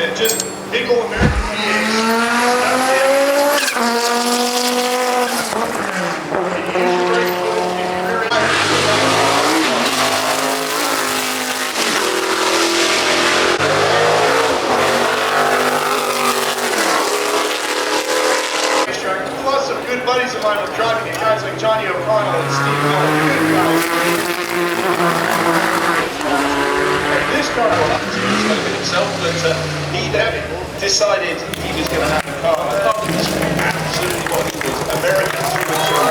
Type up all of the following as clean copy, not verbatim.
And just big old American plus some good buddies of mine were driving it, guys like Johnny O'Connell and Steve Miller, good guys. This car was himself, but he decided he was going to have a car. I thought it was absolutely what he was, American through and through.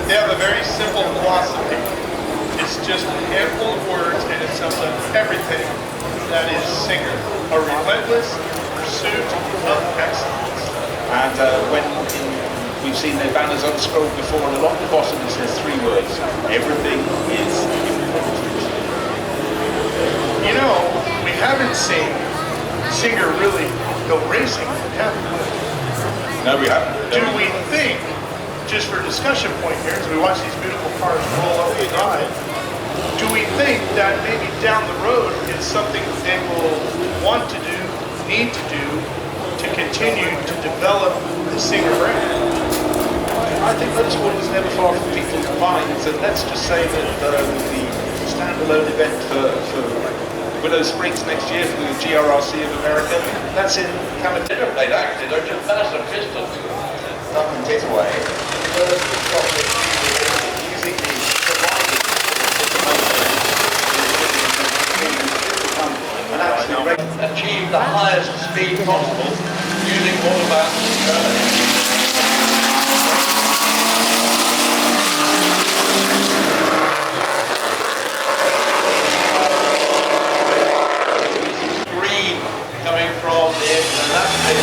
They have a very simple philosophy. It's just a handful of words and it sums up everything that is Singer. A relentless pursuit of excellence. And when we've seen their banners unscrolled before, and along the bottom it says 3 words: everything is important. You know, we haven't seen Singer really go racing, have we? No, we haven't. Do we think, just for discussion point here, as we watch these beautiful cars roll up the drive, do we think that maybe down the road it's something they will want to do, need to do, to continue to develop the Singer brand? I think motorsport is never far from people's minds, and let's just say that the standalone event for Willow Springs next year for the GRRC of America, that's in California. They'd acted, they're just massive pistols. Nothing this way. Using the provided And actually achieve the highest speed possible using all of that. Green coming from the edge, and that's it.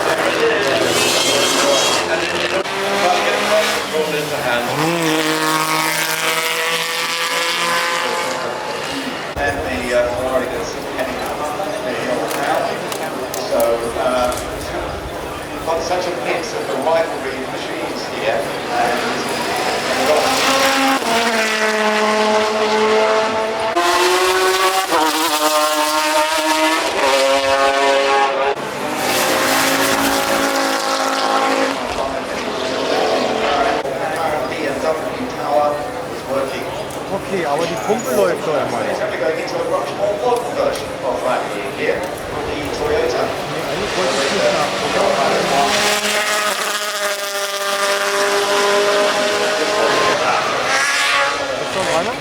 There it is. And it looks like it's rolled into hand. and the Ferrari that's heading up the hill now. So got such a mix of the rivalry machines here, and Okay, aber die Pumpe läuft doch immer. Eigentlich wollte ich nicht Ist schon einer?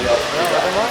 Ja, warte mal.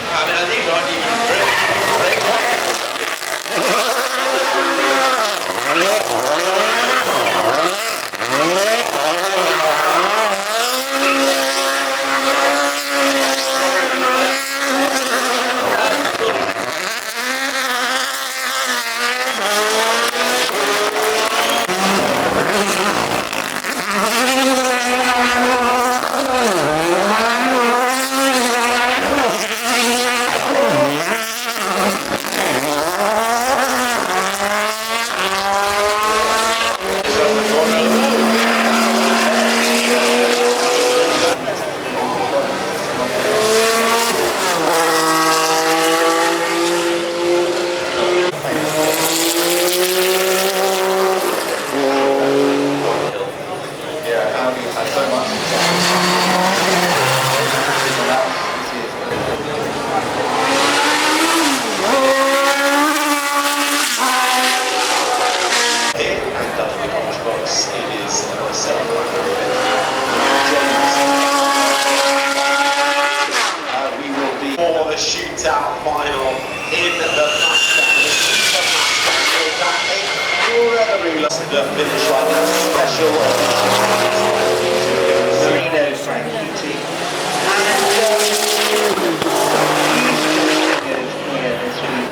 special merino frank heating. And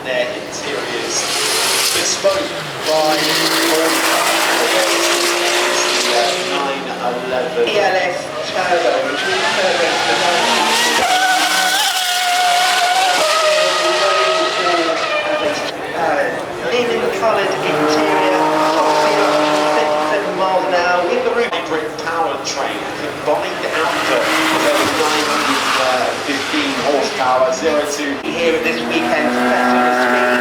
their interiors bespoke by Bohema. The 911 ELS Turbo, which is turbo linen-coloured interior, top speed up to 57 miles an hour with the roof. Hybrid powertrain, combined output of 915 horsepower, 0 to here at this weekend's Festival of Speed.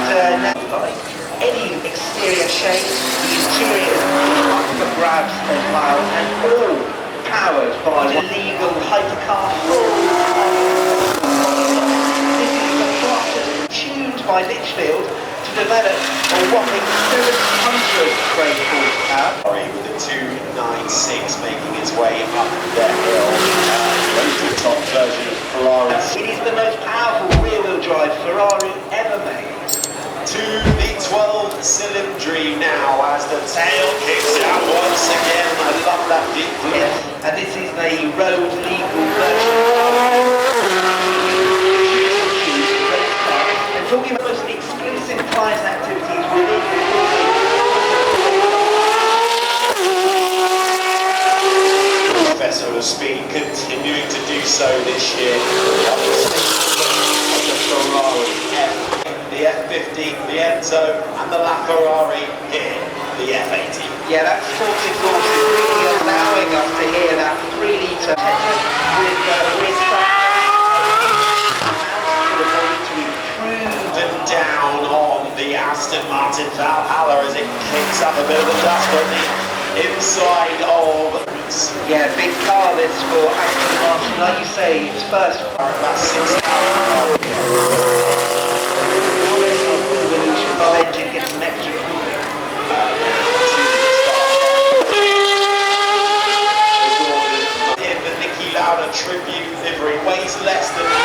And now, like any exterior shape, the interior is up for grabs as well, and all powered by a legal hypercar by Litchfield to develop a whopping 700 brake horsepower with the 296 making its way up the hill. The top version of Ferrari. It is the most powerful rear-wheel drive Ferrari ever made. To the 12 cylindry now as the tail kicks out once again. I love that deep. Yes, and this is the road legal version. Talking about most exclusive client activities within the Festival of Speed, continuing to do so this year. The Ferrari F, the F50, the Enzo, and the LaFerrari here, the F80. Yeah, that sports exhaust is really allowing us to hear that 3-litre with track. Down on the Aston Martin Valhalla as it kicks up a bit of the dust on the inside of. Yeah, big car this for Aston Martin. Like you say, it's first about 6,000 engine gets some extra cooling. The Nicky Lauda tribute livery weighs less than 9.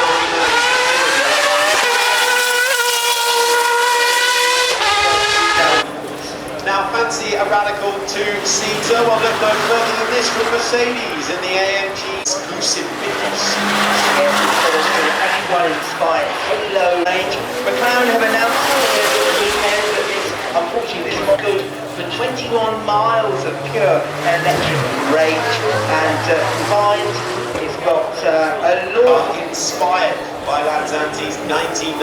Now fancy a radical two-seater, well look no further than this from Mercedes in the AMG exclusive Mythos. Everyone inspired halo range. McLaren have announced this weekend that this, unfortunately, this is not good for 21 miles of pure electric range, and combined it's got a lot inspired by Lanzanti's 1995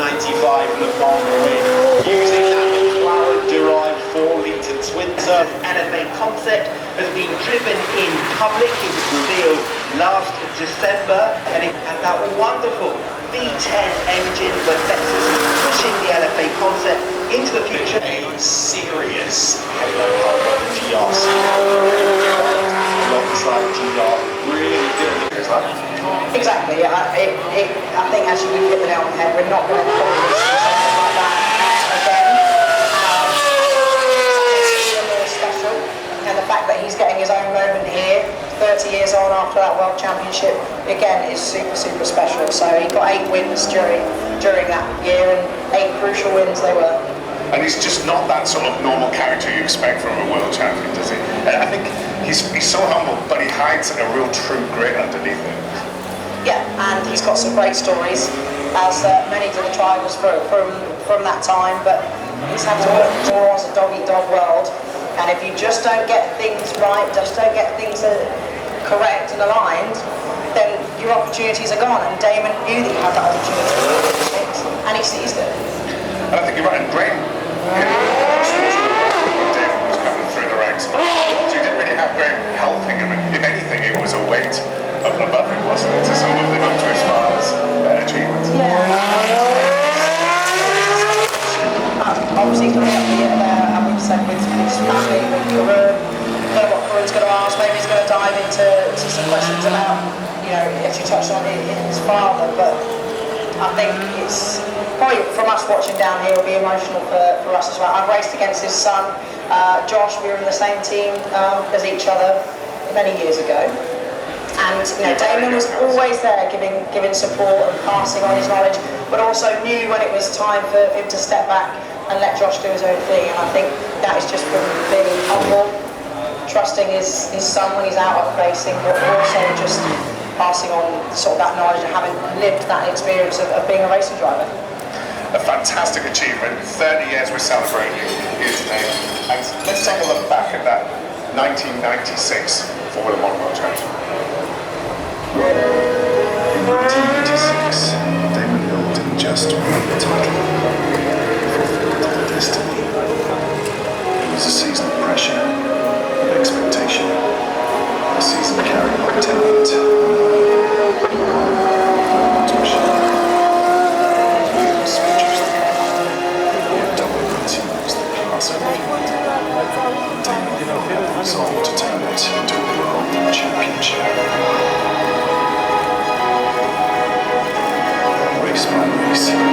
Le Mans win, using that McLaren-derived 4-litre twin-turbo. NFA concept has been driven in public. It was revealed last December, and it had that wonderful V10 engine that lets us pushing the LFA concept into the future. A serious halo hardware GRC alongside GR, really doing it. Exactly. I think actually we've hit the nail on the head. We're not going to call this something like that again. It's more special, and the fact that he's getting his own moment here, 30 years on after that World Championship, again is super special. So he got 8 wins during that year, and 8 crucial wins they were. And he's just not that sort of normal character you expect from a world champion, does he? And I think he's so humble, but he hides a real true grit underneath it. Yeah, and he's got some great stories, as many did the drivers from that time, but he's had to work more as a dog-eat-dog world, and if you just don't get things right, just don't get things correct and aligned, then your opportunities are gone, and Damon knew that he had that opportunity, and he seized it. And I think you're right, and Graham, Damon was coming through the ranks, so he didn't really have Graham helping him, and if anything, it was a weight above him, wasn't it, to sort of live up to his father's achievements. Yeah. Obviously he's going to be in there, and we've said with his family, with Karun, don't know what Karun's going to ask, maybe he's going to dive into some questions about, you know, as you touched on his father, but I think it's probably, from us watching down here, it'll be emotional for us as well. I've raced against his son, Josh. We were in the same team as each other many years ago. And you know, Damon was always there giving support and passing on his knowledge, but also knew when it was time for him to step back and let Josh do his own thing. And I think that is just from being humble trusting his son when he's out up racing, but also just passing on sort of that knowledge and having lived that experience of being a racing driver. A fantastic achievement. 30 years we're celebrating here today. And let's take a look back at that 1996 Formula 1 World Championship. In 1996, Damon Hill didn't just win the title, he fulfilled a destiny. It was a season of pressure, of expectation, a season carried by talent. Williams produced the car, BMW was the class of the field. Damon Hill had the resolve to turn it into a world championship. Race by race,